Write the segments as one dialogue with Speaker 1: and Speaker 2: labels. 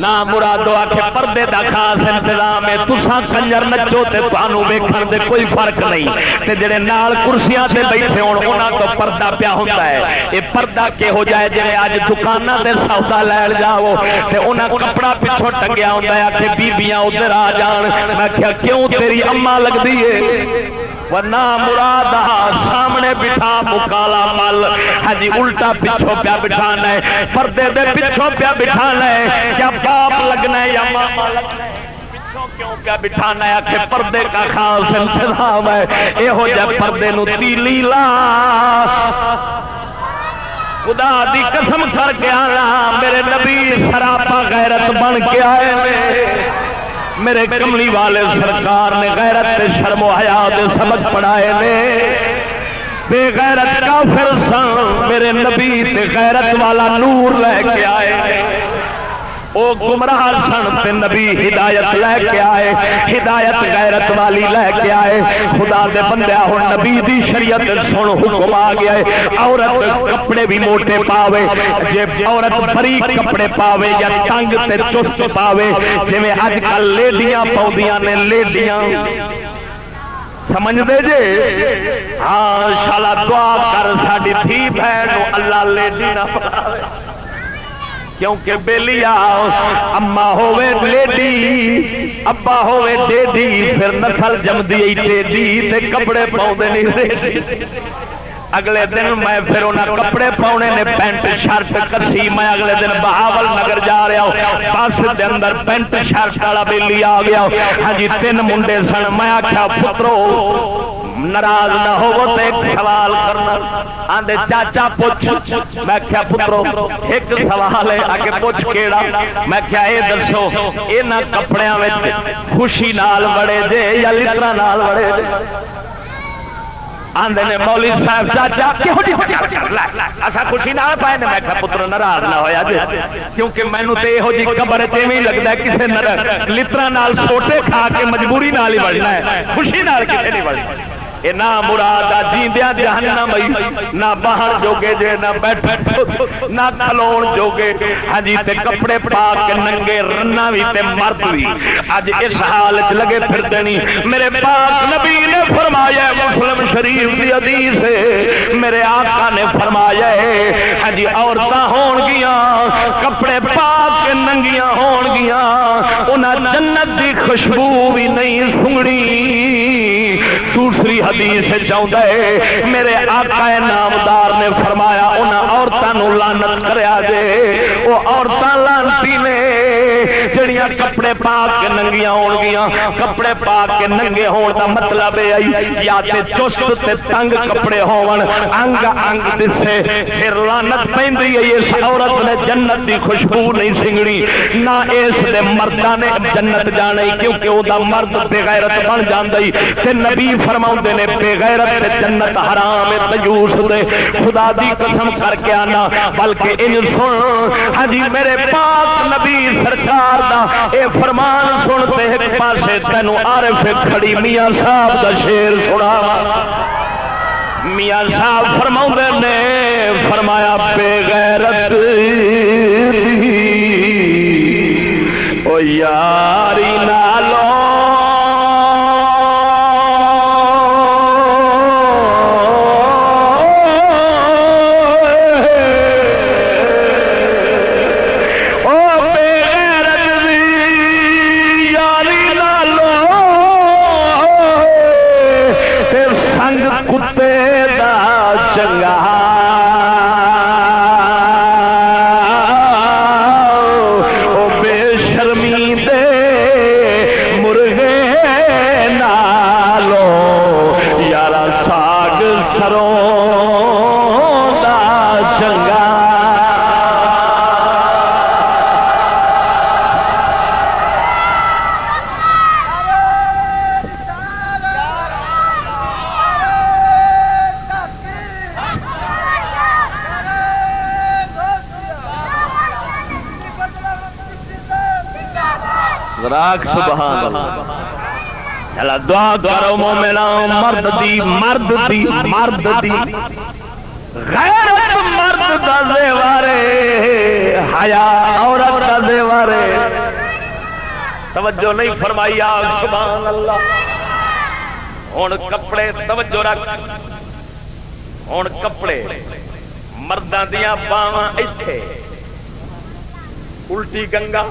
Speaker 1: نا مرادو آکھے پردے دا خاص انتظام ہے تساں کنجر نچو تے تانوں ویکھن دے کوئی فرق نہیں تے جڑے نال کرسیاں تے بیٹھے ہون انہاں تو پردہ پیا ہوندا ہے اے پردہ کہ ہو جائے جے اج دکاناں تے سودا لین جاؤ تے انہاں کپڑا پیچھے ٹنگیا ہوندا ہے کہ بیبییاں ادھر آ جان میں کہیا کیوں تیری اماں لگدی ہے ورنہ مرادہ سامنے بٹھا مکالا مل ہاں جی الٹا پچھو پیا بٹھانا ہے پردے دے پچھو پیا بٹھانا ہے کیا باپ لگنا ہے یا ماما لگنا ہے پچھو کیوں پیا بٹھانا ہے کہ پردے کا خاص انتظام ہے اے ہو جائے پردے نو تیلی لا خدا دی قسم کر کے آنا میرے نبی سراپا غیرت بن کے آئے میرے کملی والے سرکار نے غیرت تے شرم و حیا دے سبق پڑھائے نے بے غیرت کافر سن میرے نبی تے غیرت والا نور لے کے آئے او گمراہ سن تے نبی ہدایت لے کے آئے ہدایت غیرت والی لے کے آئے خدا دے بندیا ہن نبی دی شریعت سن حکم آ گیا ہے عورت کپڑے بھی موٹے پاوے جے عورت باریک کپڑے پاوے یا تنگ تے چست پاوے جویں اج کل لیڈیاں پاؤندیاں نے لیڈیاں سمجھ دے جے ہاں شالا دعا کر ساڈی تھی بہن اللہ لیڈی نہ بناوے کیونکہ بیلیا اماں ہوئے لیڈی ابا ہوئے ڈیڈی پھر نسل جمدی ٹیڈی تے کپڑے پاؤندے نہیں ریڈی اگلے دن میں پھر انہاں کپڑے پاؤنے نے پینٹ شرٹ کسی میں اگلے دن بہاول نگر جا رہا ہوں بس دے اندر پینٹ شرٹ والا بیلی آ گیا ہاں جی 3 منڈے سن میں آکھیا پترو ناراض نہ ہو تو ایک سوال کرنا آندے چاچا پوچھ میں کیا پترو ایک سوال ہے آگے پوچھ کیڑا میں کیا اے درسو اینا کپڑیاں وچ خوشی نال بڑے دے یا لترا نال بڑے دے آندے نے مولوی صاحب چاچا کیوں جی ایسا خوشی نال پائے نے میں کہا پتر ناراض نہ ہویا جی کیونکہ مینوں تے ہو جی قبر چ ایویں لگدا ہے کسے لترا نال سوٹے کھا کے مجبوری نال ہی بڑھنا ہے خوشی نال کتے نہیں بڑھنا اے نا مرادہ جیندیاں جہنم نہ باہر جوگے جے نہ بیٹھے نہ کھلون جوگے ہاں جی تے کپڑے پا کے ننگے رنا بھی تے مرد بھی اج اس حالت لگے پھر دینی میرے پاک نبی نے فرمایا مسلم شریف دی حدیث ہے میرے آقا نے فرمایا ہاں جی عورتاں ہون گیاں کپڑے پا کے ننگیاں ہون گیاں انہاں جنت دی خوشبو بھی نہیں سنگڑی دوسری حدیث چاہتا ہے میرے آقا نامدار نے فرمایا انہاں عورتاں نو لعنت کریا دے او عورتاں لعنتی نے جڑیاں کپڑے پا کے ننگیاں ہون گیاں کپڑے پا کے ننگے ہون دا مطلب ہے یا تے چست تے تنگ کپڑے ہون انگ انگ دسے پھر لعنت پیندی ہے اس عورت نے جنت دی خوشبو نہیں سنگڑی نہ اس دے مرداں نے جنت جانے کیونکہ او دا مرد بے غیرت بن جاندی تے نبی فرماؤندے نے بے غیرت تے جنت حرام ہے تجوس دے خدا دی قسم کر کے آنا بلکہ ان سن ہاں جی میرے پاک نبی سرکار دا اے فرمان سنتے ایک پاسے تینو عارف کھڑی میاں صاحب دا شعر سنا میاں صاحب فرماؤندے نے فرمایا بے غیرت او یاری نالو راک سبحان اللہ چلا دعا کرو مومنان مرد دی غیرت مرد دا زیور حیا عورت دا زیور توجہ نہیں فرمائی آگ سبحان اللہ ہن کپڑے توجہ رکھ ہن کپڑے مرداں دیاں باواں ایتھے الٹی گنگا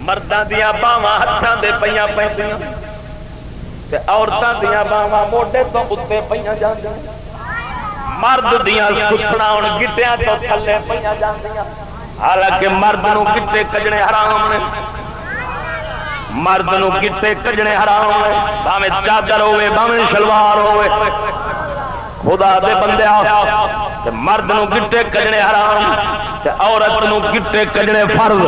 Speaker 1: مرداں دیاں باواں ہتھاں دے پیاں پیندیاں تے عورتاں دیاں باواں موڈے تو اُتے پیاں جاندیاں مرد دیاں سکھڑاں ہن گٹیاں تو تھلے پیاں جاندیاں حالانکہ مرد نو گٹے کجنے حرام نے مرد نو گٹے کجنے حرام نے بھاویں چادر ہوے بھاویں شلوار ہوے خدا دے بندیا تے مرد نو گٹے کجنے حرام تے عورت نو گٹے کجنے فرض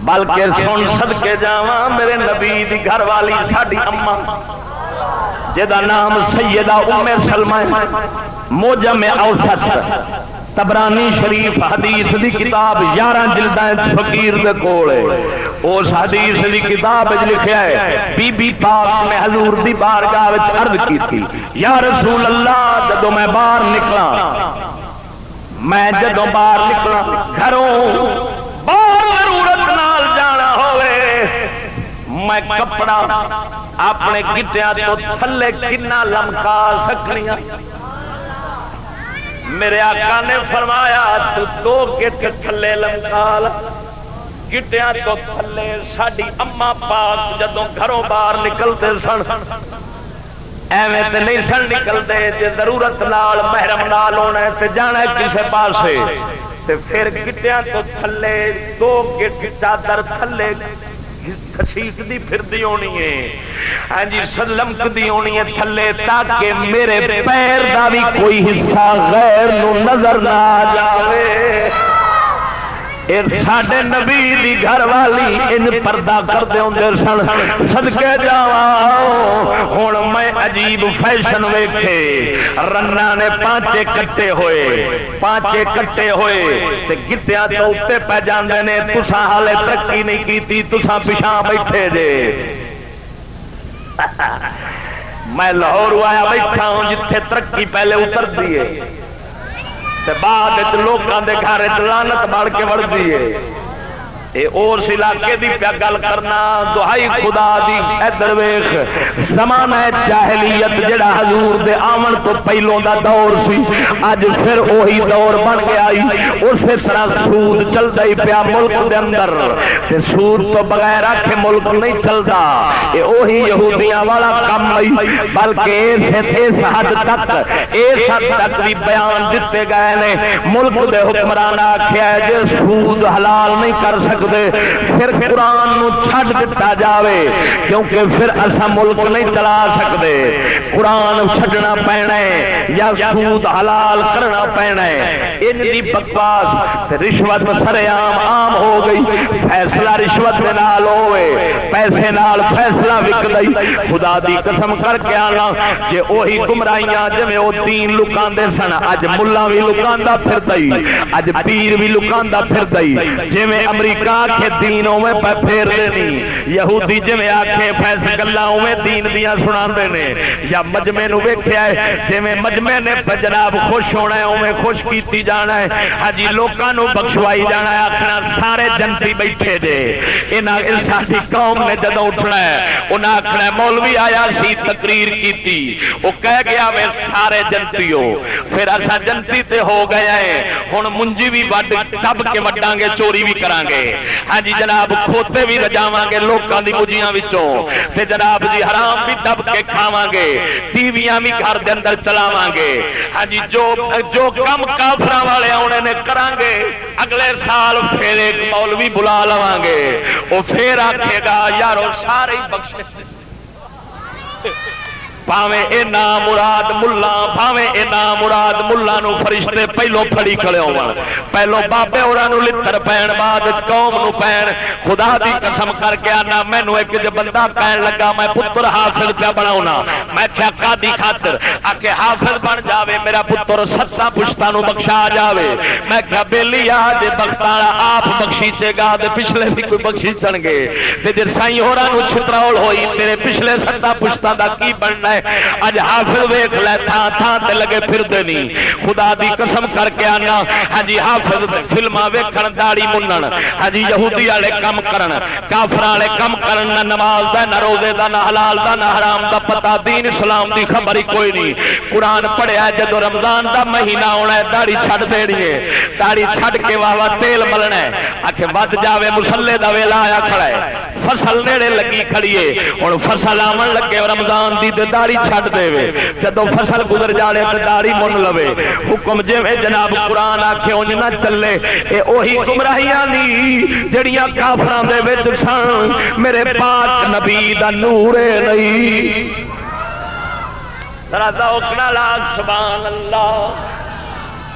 Speaker 1: بلکہ سن صدقے جاواں میرے نبی دی گھر والی ساڈی اماں جدا نام سیدہ ام سلمہ موجم اوسط تبرانی شریف حدیث دی کتاب 11 جلداں فقیر دے کول ہے اس حدیث دی کتاب وچ لکھیا ہے بی بی پاک نے حضور دی بارگاہ وچ عرض کیتی یا رسول اللہ جدوں میں باہر نکلاں میں جدوں باہر نکلاں گھروں باہر ضرورت نال جانا ہوئے میں کپڑا اپنے گٹیاں تو تھلے کنا لمکا سکنیاں میرے آقا نے فرمایا تو دو گٹ تھلے لمکال گٹیاں تو تھلے ساڈی اما پاک جدوں گھروں باہر نکلتے سن ایویں تے نہیں سن نکلتے جے ضرورت نال محرم نال ہونا ہے تے جانا ہے کسے پاسے تے پھر گٹیاں تو تھلے دو گٹ چادر تھلے کھسیٹ دی پھر دی ہونی ہے ہاں جی سلمک دی ہونی ہے تھلے تاکہ میرے پیر دا بھی کوئی حصہ غیر نو نظر نہ آ جاوے اے ساڈے نبی دی گھر والی ان پردہ کر دے ہوندے سن صدقے جاواں ہن میں عجیب فیشن ویکھے رنا نے پانچے کٹے ہوئے تے گٹیاں تو اوتے پہ جاندے نے تساں حالے ترقی نہیں کیتی تساں پیچھے بیٹھے جے میں لاہور آیا بیٹھا ہوں جتھے ترقی پہلے اتر دیے بعد لوکاں دے گھر لعنت بڑھ کے وڑ دی ہے اے اس علاقے دی پیا گل کرنا دعائی خدا دی ادھر ویکھ زمانہ جاہلیت جڑا حضور دے آمن تو پہلوں دا دور سی اج پھر وہی دور بن گیا اسی طرح سود چلدا ہی پیا ملک دے اندر تے سود تو بغیر آکھے ملک نہیں چلدا اے وہی یہودیاں والا کم نہیں بلکہ اس حد تک بھی بیان دتے گئے نے ملک دے حکمران آکھیا ہے جے سود حلال نہیں کر سکتے پھر قرآن نو چھڑ دیتا جاوے کیونکہ پھر اسا ملک نہیں چلا سکتے قرآن چھڑنا پینا ہے یا سود حلال کرنا پینا ہے ان دی بکواس رشوت سر عام ہو گئی فیصلہ رشوت دے نال ہوئے پیسے نال فیصلہ وک گئی خدا دی قسم کر کے آنا کہ وہی گمراہیاں جویں او دین لکاندے سن اج ملا بھی لکاندا پھردئی اج پیر بھی لکاندا پھردئی جویں امریکہ آکھے دینوں میں پھیر دینی یہودی جویں آکھے فیصلہ گلاں میں دین دیاں سناندے نے یا مجمع نو ویکھیا ہے جویں مجمع نے جناب خوش ہونا ہے اوویں خوش کیتی جانا ہے ہاں لوکاں نو بخشوائی جانا ہے آکھنا سارے جنتی بیٹھے جے انہاں ساری قوم نے جدوں اٹھنا ہے انہاں آکھنا مولوی آیا سی تقریر کیتی او کہہ گیا میں سارے جنتیو پھر اسا جنتی تے ہو گئے ہیں ہن منجی بھی وڈ دب کے وڈاں گے چوری بھی کران گے ہاں جی جناب کھوتے بھی رجاواں گے لوکاں دی مجیاں وچوں تے جناب جی حرام بھی دب کے کھاواں گے ٹی ویاں بھی گھر دے اندر چلاواں گے ہاں جی جو کم کافراں والے اونے نے کران گے اگلے سال پھر ایک مولوی بلا لواں گے او پھر آکھے گا یارو سارے بخشے پاویں اے نام مراد ملا پاویں اے نام مراد ملا نو فرشتے پہلو پھڑی کھڑے ہون پہلو بابے اوراں نو لتر پین بعد قوم نو پین خدا دی قسم کر کے آنا مینوں ایک بندہ کہن لگا میں پتر حافظ پیا بناونا میں کیا قاضی خاطر آکے حافظ بن جاوے میرا پتر 7 پشتاں نو بخشا جاوے میں کیا بیلی آ دے بختاڑا آپ بخشیچے گا دے پچھلے بھی کوئی بخشیچن گے تے جے سائیں ہوراں نو چھتراول ہوئی تیرے پچھلے 7 پشتاں دا کی بننا ہے اج حافظ ویکھ لے تھان تھان تے لگے پھردے نہیں خدا دی قسم کر کے آنا ہاں جی حافظ فلماں ویکھن داڑھی منن ہاں جی یہودی والے کم کرن کافر والے کم کرن نہ نماز دا نہ روزے دا نہ حلال دا نہ حرام دا پتہ دین اسلام دی خبر ہی کوئی نہیں قرآن پڑھیا جدو رمضان دا مہینہ ہونا ہے داڑھی چھڈ دینی ہے داڑھی چھڈ کے واہ واہ تیل ملنا ہے آکھے ود جاوے مصلے دا ویلا آیا کھڑا ہے فصل نیڑے لگی کھڑی ہے ہن فصل آون لگے رمضان دی تے داڑھی چھڈ دے جدو فصل گزر جاڑے تے داڑھی من لوے حکم جویں جناب قرآن آکھے اونج نہ چلے اے اوہی گمراہیاں نہیں جڑیاں کافراں دے وچ سن میرے پاک نبی دا نور نہیں ذرا ذوق نال سبحان اللہ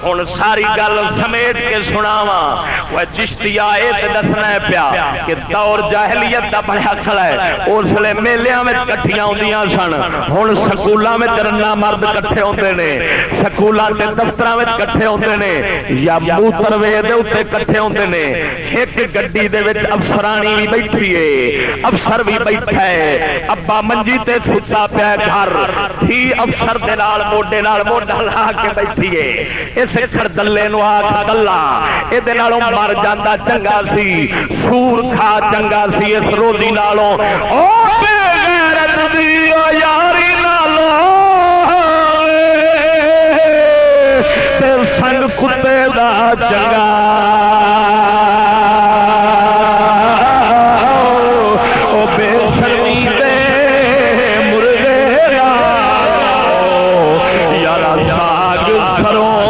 Speaker 1: ہن ساری گل سمیٹ کے سناواں وہ چشتیا اے تے دسنا ہے پیا کہ دور جاہلیت دا بڑا کھڑا ہے اس لیے میلیاں وچ کٹھیاں ہوندیاں سن ہن سکولاں وچ رنا مرد کٹھے ہوندے نے سکولاں تے دفتراں وچ کٹھے ہوندے نے یا موتر وے دے اوتے کٹھے ہوندے نے ایک گڈی دے وچ افسرانی بھی بیٹھی ہے افسر بھی بیٹھا ہے ابا منجی تے ستا پیا گھر تھی افسر دے نال موڈا لا کے بیٹھی ہے کھردلے نو آکھ دلہ اے دے نالوں مر جاندہ چنگا سی سور کھا چنگا سی اس روزی نالوں او بے غیرت دی او یاری نالوں تے سنگ کتے دا چنگا او بے شرمی دے مرغے نالوں یارا ساگ سروں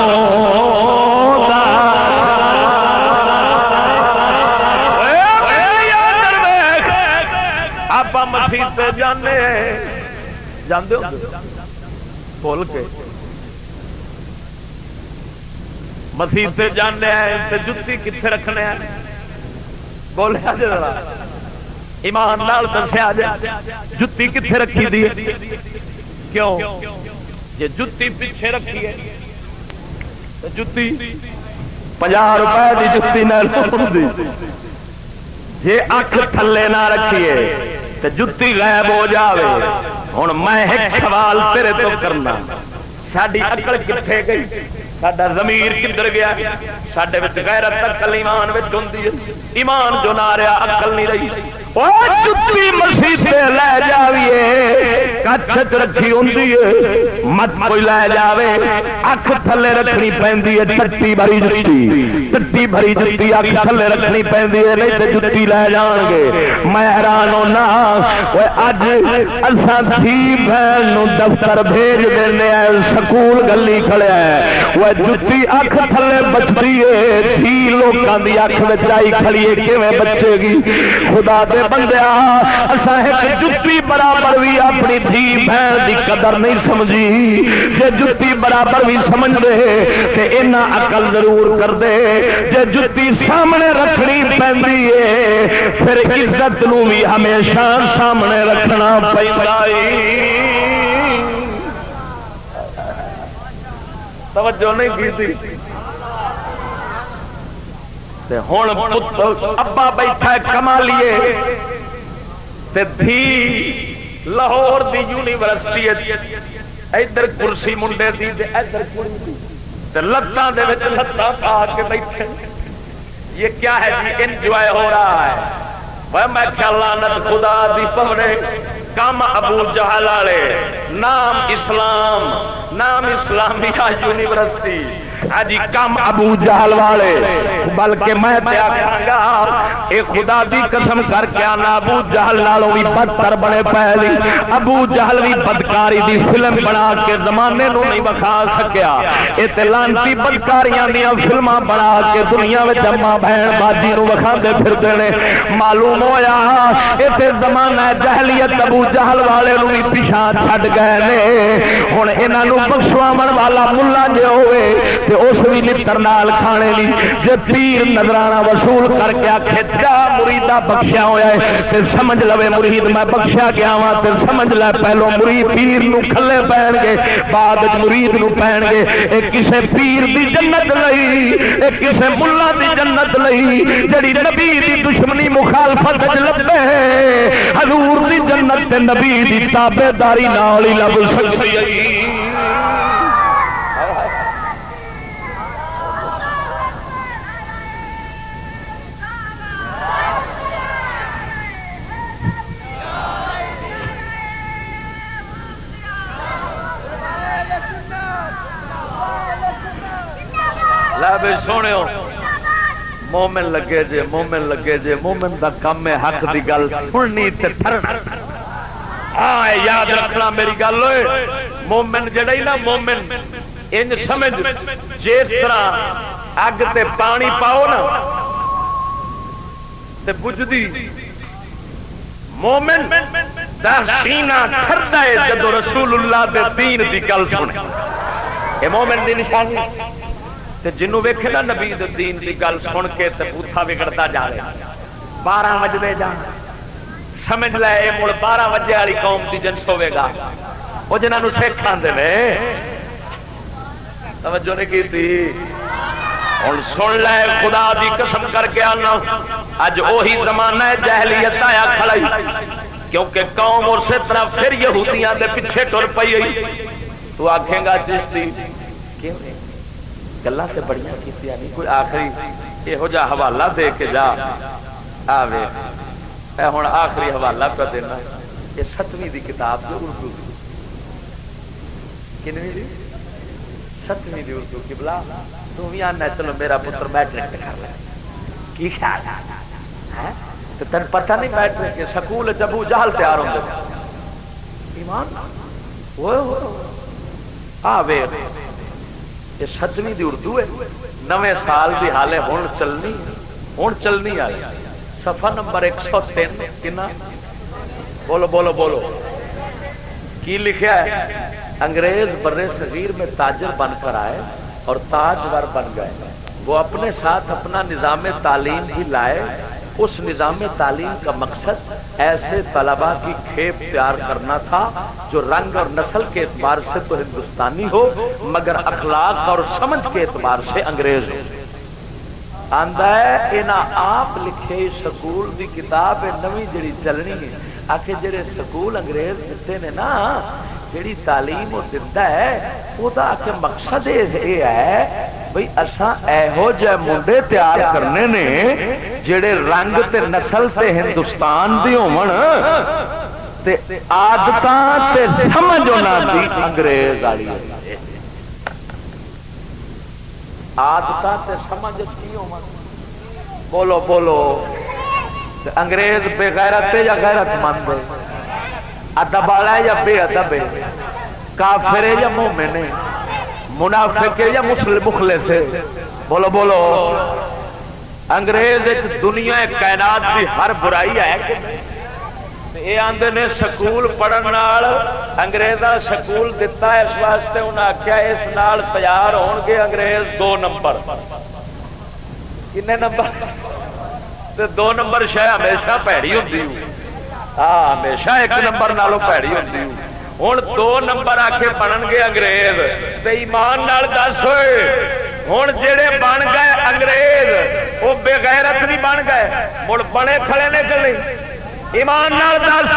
Speaker 1: مسیح پہ جانے جاندے ہو بول کے مسیح پہ جانے ہیں تے جتی کتھے رکھنے ہیں بولے آجے ذرا ایمان نال دسیا آجے جتی کتھے رکھی دی کیوں یہ جتی پیچھے رکھی ہے جتی 50 روپے دی جتی نہ دی جے اکھ تھلے نہ رکھیے تے جتی غائب ہو جاوے ہن میں ایک سوال تیرے تو کرنا ساڈی عقل کتھے گئی ساڈا ضمیر کدھر گیا ساڈے وچ غیرت عقل ایمان وچ ہوندی ہے ایمان جو نہ رہیا عقل نہیں رہی او جتی مسیح تے لے جاویے کچھ رکھی ہوندی ہے مت کوئی لے جاوے اکھ تھلے رکھنی پیندی ہے ٹٹی بھری جتی اکھ تھلے رکھنی پیندی ہے نہیں تے جتی لے جان گے میں حیران ہونا اوے اج اساں تھی بہن نو دفتر بھیج دیندے ہیں سکول گلی کھڑیا ہے اوے جتی اکھ تھلے بچدی ہے تھی لوکاں دی اکھ وچ آئی کھڑی ہے کیویں بچے گی خدا دے بندیا اساں ایک جتی برابر بھی اپنی دھی بہن دی قدر نہیں سمجھی جے جتی برابر بھی سمجھ دے تے انہاں عقل ضرور کر دے جے جتی سامنے رکھنی پیندی ہے پھر عزت نو بھی ہمیشہ سامنے رکھنا پیندا ہے توجہ نہیں کیتی تے ہن ابا بیٹھا کما لیے تے دھی لاہور دی یونیورسٹی ادھر کرسی منڈے دی تے ادھر کڑی دی تے لتاں دے وچ لتاں پا کے بیٹھے یہ کیا ہے جی انجوائے ہو رہا ہے وہ میں کیا لعنت خدا دی پونے کام ابو جہل والے نام اسلام نام اسلامیہ یونیورسٹی آجی کم ابو جہل والے بلکہ میں تے آکھاں گا اے خدا دی قسم کر کے آنا ابو جہل نالوں بھی بدتر بنے پہلی ابو جہل بھی بدکاری دی فلم بنا کے زمانے نو نہیں بکھا سکیا اے تے لانتی بدکاریاں دیاں فلماں بنا کے دنیا وچ اماں بہن باجی نو بکھا دے پھر دینے معلوم ہویا اے تے زمانہ جہلیت ابو جہل والے نو بھی پیچھے چھڈ گئے نے ہن انہاں نو بخشواون والا ملا جے ہوئے تے اس بھی نتر نال کھانے لی جے پیر نظرانہ وصول کر کے آکھے جا مریدہ بخشیا ہویا ہے تے سمجھ لوے مرید میں بخشیا گیا ہاں تے سمجھ لے پہلو مرید پیر نو کھلے پہن گے بعد مرید نو پہن گے ایک کسے پیر دی جنت لئی ایک کسے ملا دی جنت لئی جڑی نبی دی دشمنی مخالفت لبے حضور دی جنت تے نبی دی تابعداری نال ہی لب سکتی ہے لے سونے مومن لگے جے مومن لگے جے مومن دا کم ہے حق دی گل سننی تے ٹھرنا ہاں یاد رکھنا میری گل ہوئے مومن جڑا ہی نا مومن انج سمجھ جس طرح اگ تے پانی پاؤ نا تے بجھدی مومن دا سینہ ٹھردا ہے جدو رسول اللہ دے دین دی گل سنے اے مومن دی نشانی تے جنوں ویکھے نا نبی دے دین دی گل سن کے تے بوتھا بگڑتا جا رہا 12 وجے جا سمجھ لے اے مڑ 12 وجے والی قوم دی جنس ہوے گا او جنہاں نوں سکھ آندے نے توجہ نہیں کیتی ہن سن لے خدا دی قسم کر کے آنا اج وہی زمانہ ہے جاہلیت آیا کھڑا ہی کیونکہ قوم اسی طرح پھر یہودیاں دے پیچھے ٹر پئی ہوئی تو آکھیں گا چشتی کیوں گلاں تے بڑیاں کیتیاں نہیں کوئی آخری یہو جا حوالہ دے کے جا آوے اے ہن آخری حوالہ پہ دینا یہ 7ویں دی کتاب جو اردو کنویں دی 7ویں دی اردو قبلہ تو بھی آنا چلو میرا پتر میٹرک کر لے کی خیال ہے تو تن پتہ نہیں میٹرک کے سکول جب جہل تیار ہوں گے ایمان وہ آوے یہ 7ویں دی اردو ہے 9 سال دی حالے ہون چلنی آئی صفحہ نمبر 103 کنا بولو بولو بولو کی لکھیا ہے انگریز برے صغیر میں تاجر بن کر آئے اور تاجور بن گئے وہ اپنے ساتھ اپنا نظام تعلیم بھی لائے اس نظام تعلیم کا مقصد ایسے طلباء کی کھیپ تیار کرنا تھا جو رنگ اور نسل کے اعتبار سے تو ہندوستانی ہو مگر اخلاق اور سمجھ کے اعتبار سے انگریز ہو آندا ہے اینا آپ لکھے سکول دی کتاب نویں جڑی چلنی ہے آکھے جڑے سکول انگریز دیتے نے نا جڑی تعلیم وہ دیتا ہے وہ دا آکھے مقصد یہ ہے بھئی اساں ایہو جے منڈے تیار کرنے نے جڑے رنگ تے نسل تے ہندوستان دی ہون تے عادتاں تے سمجھ انہاں دی انگریز والی عادتاں تے سمجھ کی ہون بولو بولو انگریز بے غیرت یا غیرت مند ہے ادب والا یا بے ادب ہے کافر ہے یا مومن ہے منافق ہے یا مخلص ہے بولو بولو انگریز ایک دنیا کائنات کی ہر برائی ہے یہ آندے نے سکول پڑھن نال انگریزاں سکول دتا ہے اس واسطے انہاں آکھیا اس نال تیار ہون گے انگریز 2 نمبر کنے نمبر تے 2 نمبر شے ہمیشہ پیڑی ہوندی ہاں ہمیشہ 1 نمبر نالوں پیڑی ہوندی ہن 2 نمبر آکھے بنن گے انگریز تے ایمان نال دس ہوئے ہن جڑے بن گئے انگریز وہ بے غیرت نہیں بن گئے مڑ بنے کھڑے نے کہ نہیں ایمان نال دس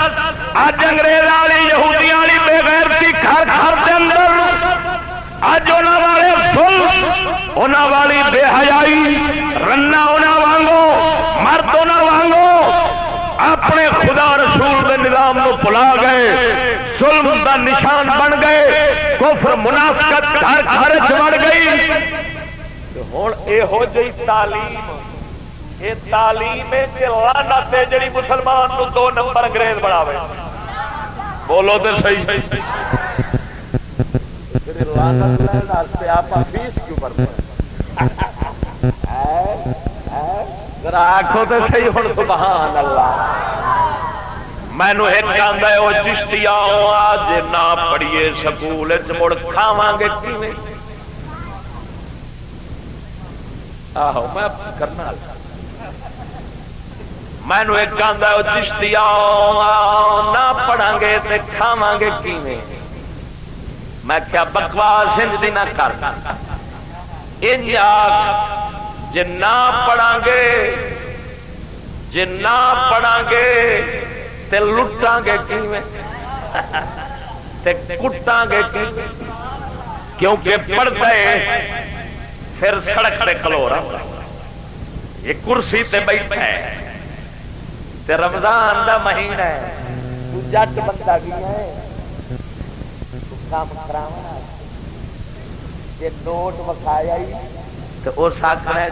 Speaker 1: اج انگریز والی یہودیاں والی بے غیرتی گھر گھر دے اندر اج انہاں والے سل انہاں والی بے حیائی رنا انہاں وانگو مرد انہاں وانگو اپنے خدا رسول دے نظام نو بھلا گئے ظلم دا نشان بن گئے کفر منافقت گھر گھر وچ وڑ گئی ہن ایہو جئی تعلیم یہ تعلیم ہے کہ لعنت ہے جڑی مسلمان نو 2 نمبر انگریز بناوے بولو تے صحیح پھر لعنت لین واسطے آپ فیس کیوں بھرتے ہیں ذرا آنکھوں تے صحیح ہن سبحان اللہ مینوں ایک آندا ہے او چشتیا اج نہ پڑھیے سکول وچ مڑ کھاواں گے کیویں آہو میں کرنا مینو ایک آندا ہے چشتیا نہ پڑھاں گے تے کھاواں گے کیویں میں کیا بکواس انج دی نہ کر انج آکھ جے نہ پڑھاں گے تے لٹاں گے کیویں تے کٹاں گے کیویں کیونکہ پڑھتا ہے پھر سڑک تے کھلو رہا یہ کرسی تے بیٹھا ہے تے رمضان دا مہینہ ہے تو جٹ بندہ بھی ہے تو کام کراونا جے نوٹ وکھایا ہی تے او ساکھنا ہے